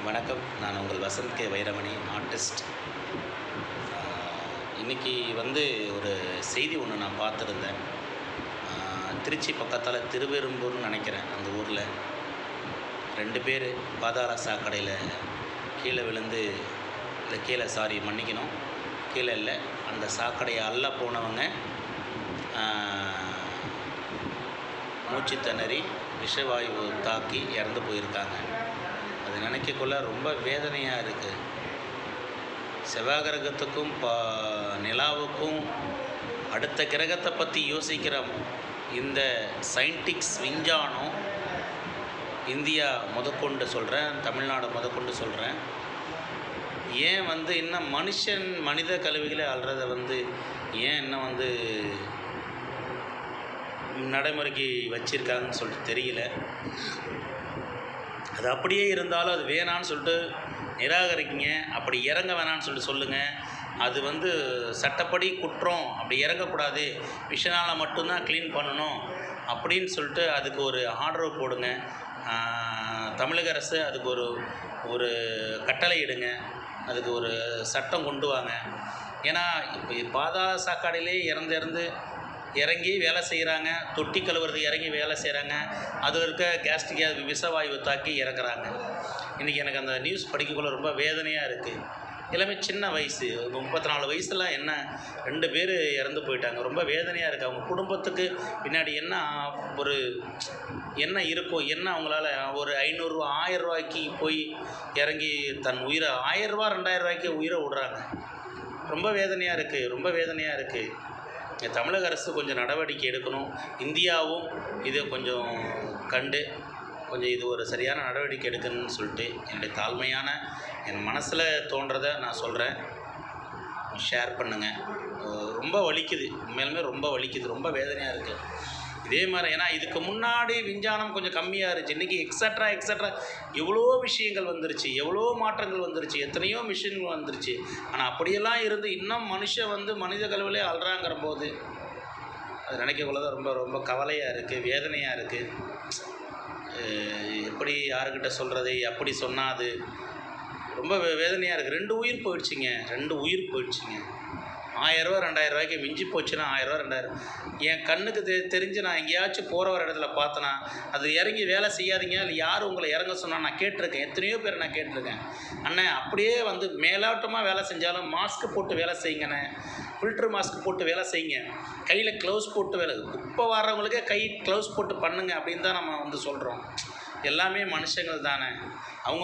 வணக்கம். நான் உங்கள் வசந்த் கே வைரமணி, ஆர்டிஸ்ட். இன்றைக்கி ஒரு செய்தி ஒன்று நான் பார்த்துருந்தேன். திருச்சி பக்கத்தால் திருவெரும்பூர்னு நினைக்கிறேன். அந்த ஊரில் 2 பேர் பாதாள சாக்கடையில் கீழே விழுந்து, இல்லை கீழே மன்னிக்கணும், கீழே இல்லை, அந்த சாக்கடையை அள்ள போனவங்க மூச்சு திணறி விஷவாயு தாக்கி இறந்து போயிருக்காங்க. அது நினைக்கக்குள்ள ரொம்ப வேதனையாக இருக்குது. செவ்வாய் கிரகத்துக்கும் நிலாவுக்கும் அடுத்த கிரகத்தை பற்றி யோசிக்கிற இந்த சயின்டிக்ஸ் விஞ்ஞானம் இந்தியா முதற்கொண்டு சொல்கிறேன், தமிழ்நாடு முதற்கொண்டு சொல்கிறேன், ஏன் இன்னும் மனித கழிவுகளை அள்ளுறதை ஏன் இன்னும் நடைமுறைக்கு வச்சுருக்காங்கன்னு சொல்லிட்டு தெரியல. அது அப்படியே இருந்தாலும் அது வேணான்னு சொல்லிட்டு நிராகரிக்கிங்க. அப்படி இறங்க வேணான்னு சொல்லிட்டு சொல்லுங்கள். அது சட்டப்படி குற்றம், அப்படி இறங்கக்கூடாது, விஷனால் மட்டும்தான் க்ளீன் பண்ணணும் அப்படின்னு சொல்லிட்டு அதுக்கு ஒரு ஆர்டர் போடுங்க. தமிழக அரசு அதுக்கு ஒரு கட்டளை இடுங்க, அதுக்கு ஒரு சட்டம் கொண்டு வாங்க. ஏன்னா இப்போ பாதாள சாக்காடையிலே இறங்கி வேலை செய்கிறாங்க, தொட்டி கழுவுறதுக்கு இறங்கி வேலை செய்கிறாங்க, அது இருக்க கேஸ்ட்ரிக் விஷவாயு தாக்கி இறக்குறாங்க. இன்றைக்கி எனக்கு அந்த நியூஸ் படிக்கக்குள்ள ரொம்ப வேதனையாக இருக்குது. எல்லாமே சின்ன வயசு, 34 வயசுலாம் என்ன 2 பேர் இறந்து போயிட்டாங்க. ரொம்ப வேதனையாக இருக்குது. அவங்க குடும்பத்துக்கு பின்னாடி என்ன இருக்கும், என்ன அவங்களால ஒரு 500 ரூபா 1000 ரூபாய்க்கு போய் இறங்கி தன் உயிரை 1000 ரூபா 2000 ரூபாய்க்கு உயிரை விடுறாங்க. ரொம்ப வேதனையாக இருக்குது, ரொம்ப வேதனையாக இருக்குது. தமிழக அரசு கொஞ்சம் நடவடிக்கை எடுக்கணும். இந்தியாவும் இதை கொஞ்சம் கண்டு இது ஒரு சரியான நடவடிக்கை எடுக்கணும்னு சொல்லிட்டு என்னுடைய தாழ்மையான என் மனசில் தோன்றதை நான் சொல்கிறேன். ஷேர் பண்ணுங்கள். ரொம்ப வலிக்குது, உண்மையிலுமே ரொம்ப வலிக்குது, ரொம்ப வேதனையாக இருக்குது. இதே மாதிரி ஏன்னா இதுக்கு முன்னாடி விஞ்ஞானம் கொஞ்சம் கம்மியாக இருந்துச்சு. இன்றைக்கி எக்ஸட்ரா எவ்வளோ விஷயங்கள் வந்துருச்சு, எவ்வளோ மாற்றங்கள் வந்துருச்சு, எத்தனையோ மிஷின்கள் வந்துருச்சு. ஆனால் அப்படியெல்லாம் இருந்து இன்னும் மனித கழிவுலே அள்ளுறாங்கிற போது அது நினைக்கக்குள்ள தான் ரொம்ப ரொம்ப கவலையாக இருக்குது, வேதனையாக இருக்குது. எப்படி யாருக்கிட்ட சொல்கிறது, அப்படி சொன்னால் அது ரொம்ப வேதனையாக இருக்குது. 2 உயிர் போயிடுச்சிங்க, 2 உயிர் போயிடுச்சிங்க. 1000 ரூபா 2000 ரூபாய்க்கு மிஞ்சி போச்சுன்னா 1000 ரூபா 2000. என் கண்ணுக்கு தெரிஞ்சு நான் எங்கேயாச்சும் போகிற ஒரு இடத்துல பார்த்தேன்னா அது இறங்கி வேலை செய்யாதீங்க, இல்லை யார் உங்களை இறங்க சொன்னால் நான் கேட்டிருக்கேன். எத்தனையோ பேர் நான் கேட்டிருக்கேன். அண்ணே அப்படியே மேலாட்டமாக வேலை செஞ்சாலும் மாஸ்க்கு போட்டு வேலை செய்யுங்கண்ணே, ஃபில்ட்ரு மாஸ்க் போட்டு வேலை செய்யுங்க, கையில் க்ளவுஸ் போட்டு வேலை, குப்பை வர்றவங்களுக்கே கை க்ளவுஸ் போட்டு பண்ணுங்க அப்படின்னு தான் நம்ம சொல்கிறோம். எல்லாமே மனுஷங்கள் தானே. அவங்க